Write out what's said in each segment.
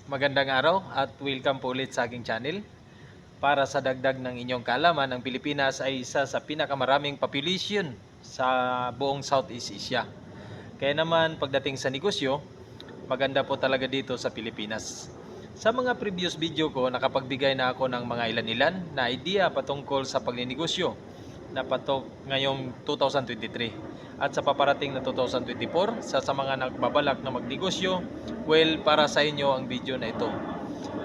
Magandang araw at welcome po ulit sa aking channel. Para sa dagdag ng inyong kaalaman, ang Pilipinas ay isa sa pinakamaraming population sa buong Southeast Asia. Kaya naman pagdating sa negosyo, maganda po talaga dito sa Pilipinas. Sa mga previous video ko, nakapagbigay na ako ng mga ilan-ilan na idea patungkol sa pagninegosyo na patok ngayong 2023 at sa paparating na 2024 sa mga nagbabalak na magnegosyo. Well, para sa inyo ang video na ito.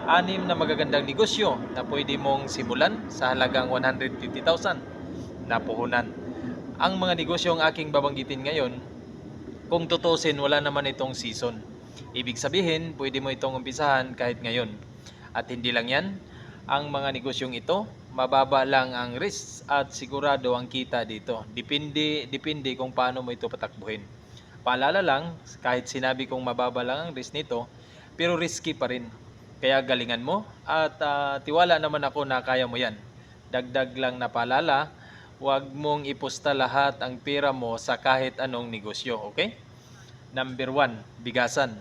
6 na magagandang negosyo na pwede mong simulan sa halagang 150,000 na puhunan. Ang mga negosyo ang aking babanggitin ngayon, kung tutusin wala naman itong season. Ibig sabihin, pwede mo itong umpisahan kahit ngayon. At hindi lang yan, ang mga negosyong ito, mababa lang ang risk at sigurado ang kita dito. Depende kung paano mo ito patakbuhin. Paalala lang, kahit sinabi kong mababa lang ang risk nito, pero risky pa rin. Kaya galingan mo at tiwala naman ako na kaya mo yan. Dagdag lang na paalala, huwag mong ipusta lahat ang pera mo sa kahit anong negosyo, okay? Number 1, bigasan.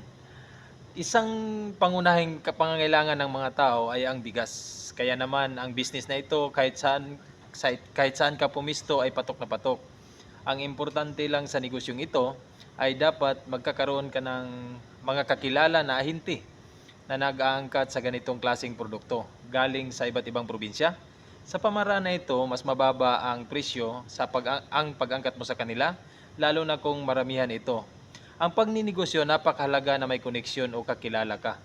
Isang pangunahing pangangailangan ng mga tao ay ang bigas. Kaya naman ang business na ito kahit saan ka pumisto ay patok na patok. Ang importante lang sa negosyong ito ay dapat magkakaroon ka ng mga kakilala na ahinti na nag-aangkat sa ganitong klaseng produkto galing sa iba't ibang probinsya. Sa pamaraan na ito, mas mababa ang presyo sa pag-angkat mo sa kanila, lalo na kung maramihan ito. Ang pagninegosyo, napakahalaga na may koneksyon o kakilala ka.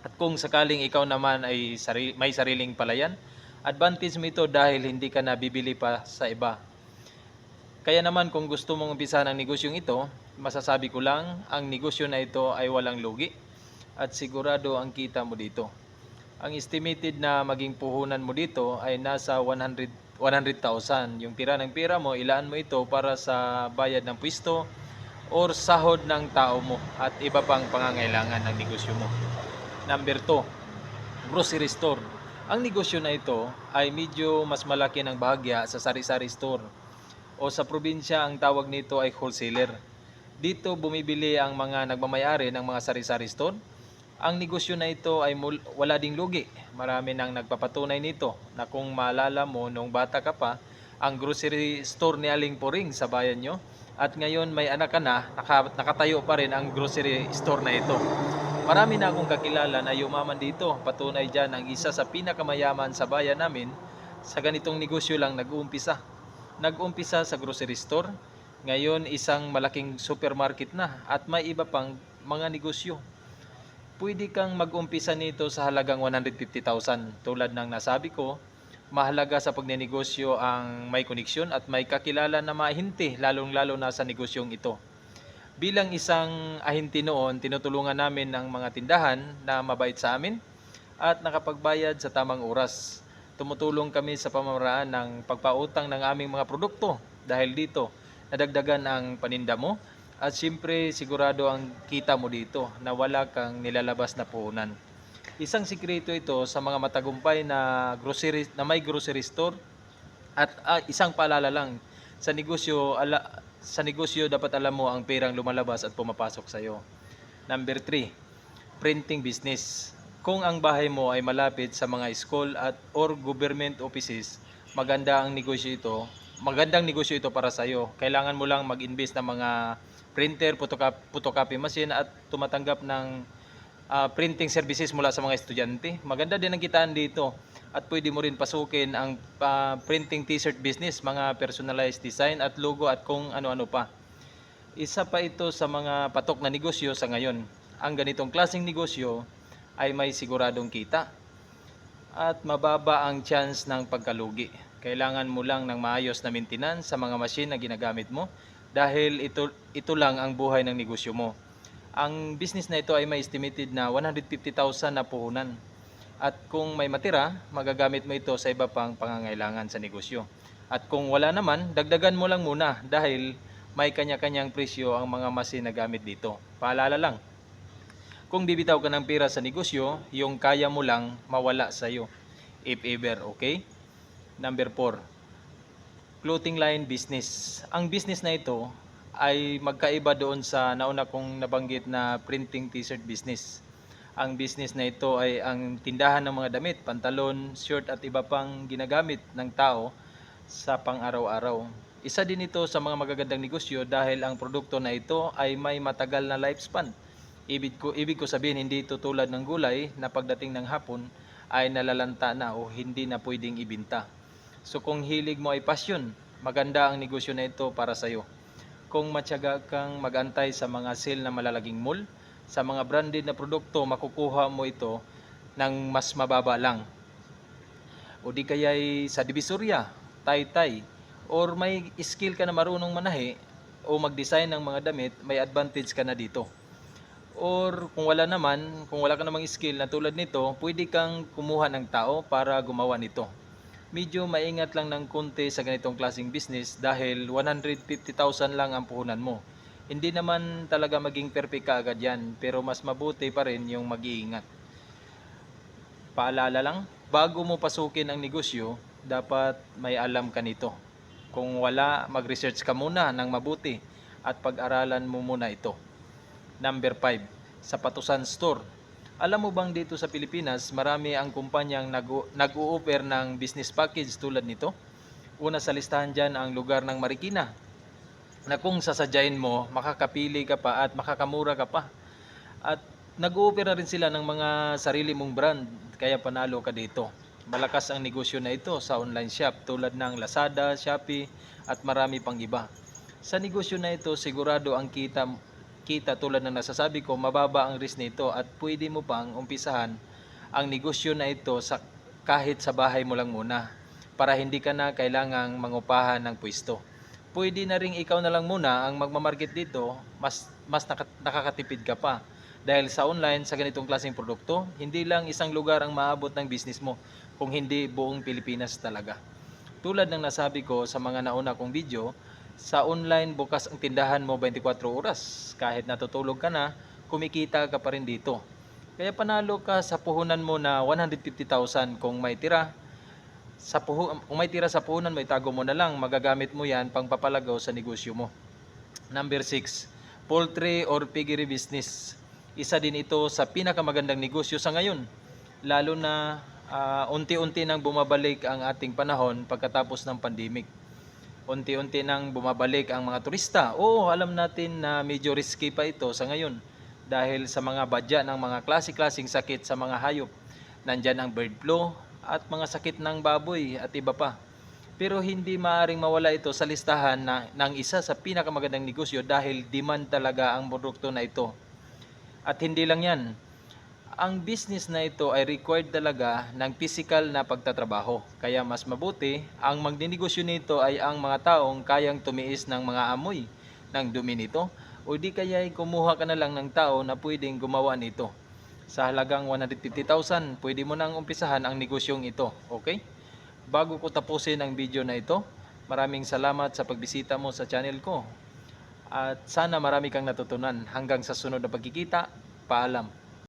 At kung sakaling ikaw naman ay may sariling palayan, advantage mo ito dahil hindi ka nabibili pa sa iba. Kaya naman kung gusto mong umpisahan ang negosyong ito, masasabi ko lang, ang negosyo na ito ay walang lugi at sigurado ang kita mo dito. Ang estimated na maging puhunan mo dito ay nasa 100,000. Yung tira ng pera mo, ilaan mo ito para sa bayad ng pwesto or sahod ng tao mo at iba pang pangangailangan ng negosyo mo. Number 2, grocery store. Ang negosyo na ito ay medyo mas malaki ng bahagya sa sari-sari store o sa probinsya ang tawag nito ay wholesaler. Dito bumibili ang mga nagmamayari ng mga sari-sari store. Ang negosyo na ito ay wala ding lugi. Marami nang nagpapatunay nito na kung maalala mo nung bata ka pa, ang grocery store ni Aling Puring sa bayan nyo at ngayon may anak ka na, nakatayo pa rin ang grocery store na ito. Marami na akong kakilala na yumaman dito. Patunay dyan ang isa sa pinakamayaman sa bayan namin sa ganitong negosyo lang nag-uumpisa. Nag-umpisa sa grocery store, ngayon isang malaking supermarket na at may iba pang mga negosyo. Pwede kang mag-umpisa nito sa halagang 150,000. Tulad ng nasabi ko, mahalaga sa pagnenegosyo ang may koneksyon at may kakilala na mahinti, lalong-lalo na sa negosyong ito. Bilang isang ahinti noon, tinutulungan namin ang mga tindahan na mabait sa amin at nakapagbayad sa tamang oras. Tumutulong kami sa pamamaraan ng pagpautang ng aming mga produkto dahil dito nadagdagan ang paninda mo at siyempre sigurado ang kita mo dito na wala kang nilalabas na puhunan. Isang sikreto ito sa mga matagumpay na may grocery store at isang paalala lang sa negosyo dapat alam mo ang perang lumalabas at pumapasok sa iyo. Number 3, printing business. Kung ang bahay mo ay malapit sa mga school or government offices, magandang negosyo ito para sa iyo. Kailangan mo lang mag-invest ng mga printer, photocopy machine at tumatanggap ng printing services mula sa mga estudyante. Maganda din ang kitaan dito at pwede mo rin pasukin ang printing t-shirt business, mga personalized design at logo at kung ano-ano pa. Isa pa ito sa mga patok na negosyo sa ngayon. Ang ganitong klaseng negosyo ay may siguradong kita at mababa ang chance ng pagkalugi. Kailangan mo lang ng maayos na maintenance sa mga machine na ginagamit mo dahil ito lang ang buhay ng negosyo mo. Ang business na ito ay may estimated na 150,000 na puhunan. At kung may matira, magagamit mo ito sa iba pang pangangailangan sa negosyo. At kung wala naman, dagdagan mo lang muna dahil may kanya-kanyang presyo ang mga machine na gamit dito. Paalala lang, kung bibitaw ka ng pera sa negosyo, yung kaya mo lang mawala sa iyo. If ever, okay? Number 4, clothing line business. Ang business na ito ay magkaiba doon sa nauna kong nabanggit na printing t-shirt business. Ang business na ito ay ang tindahan ng mga damit, pantalon, shirt at iba pang ginagamit ng tao sa pang-araw-araw. Isa din ito sa mga magagandang negosyo dahil ang produkto na ito ay may matagal na lifespan. Ibig ko sabihin, hindi ito tulad ng gulay na pagdating ng hapon ay nalalanta na o hindi na pwedeng ibinta. So kung hilig mo ay passion, maganda ang negosyo na ito para sa iyo. Kung matyaga kang magantay sa mga sale na malalaging mall, sa mga branded na produkto, makukuha mo ito ng mas mababa lang. O di kaya'y sa Divisoria, Taytay, or may skill ka na marunong manahi o mag-design ng mga damit, may advantage ka na dito. Or kung wala naman, kung wala ka namang skill na tulad nito, pwede kang kumuha ng tao para gumawa nito. Medyo maingat lang ng konti sa ganitong klaseng business dahil 150,000 lang ang puhunan mo. Hindi naman talaga maging perfect ka agad yan, pero mas mabuti pa rin yung mag-iingat. Paalala lang, bago mo pasukin ang negosyo, dapat may alam ka nito. Kung wala, mag-research ka muna ng mabuti at pag-aralan mo muna ito. Number 5, Sapatusan Store. Alam mo bang dito sa Pilipinas, marami ang kumpanyang nag-o-offer ng business package tulad nito? Una sa listahan dyan ang lugar ng Marikina, na kung sasadyain mo, makakapili ka pa at makakamura ka pa. At nag-o-offer rin sila ng mga sarili mong brand, kaya panalo ka dito. Malakas ang negosyo na ito sa online shop tulad ng Lazada, Shopee at marami pang iba. Sa negosyo na ito, sigurado ang kita tulad ng nasasabi ko, mababa ang risk nito at pwede mo pang umpisahan ang negosyo na ito kahit sa bahay mo lang muna para hindi ka na kailangang mangupahan ng pwesto. Pwede na ring ikaw na lang muna ang magmamarket dito, mas nakakatipid ka pa. Dahil sa online, sa ganitong klaseng produkto, hindi lang isang lugar ang maabot ng business mo, kung hindi buong Pilipinas talaga. Tulad ng nasabi ko sa mga nauna kong video, sa online bukas ang tindahan mo 24 oras. Kahit natutulog ka na, kumikita ka pa rin dito. Kaya panalo ka sa puhunan mo na 150,000 kung may tira. Kung may tira sa puhunan mo, itago mo na lang. Magagamit mo yan pang papalagaw sa negosyo mo. Number 6, poultry or piggery business. Isa din ito sa pinakamagandang negosyo sa ngayon. Lalo na unti-unti nang bumabalik ang ating panahon pagkatapos ng pandemic. Unti-unti nang bumabalik ang mga turista. Oo, alam natin na medyo risky pa ito sa ngayon dahil sa mga badya ng mga klase-klaseng sakit sa mga hayop. Nandyan ang bird flu at mga sakit ng baboy at iba pa. Pero hindi maaring mawala ito sa listahan ng isa sa pinakamagandang negosyo dahil demand talaga ang produkto na ito. At hindi lang yan, ang business na ito ay required talaga ng physical na pagtatrabaho. Kaya mas mabuti, ang magninegosyo nito ay ang mga taong kayang tumiis ng mga amoy ng dumi nito o di kaya ay kumuha ka na lang ng tao na pwedeng gumawa nito. Sa halagang 150,000, pwede mo nang umpisahan ang negosyong ito. Okay? Bago ko tapusin ang video na ito, maraming salamat sa pagbisita mo sa channel ko. At sana marami kang natutunan. Hanggang sa sunod na pagkikita, paalam.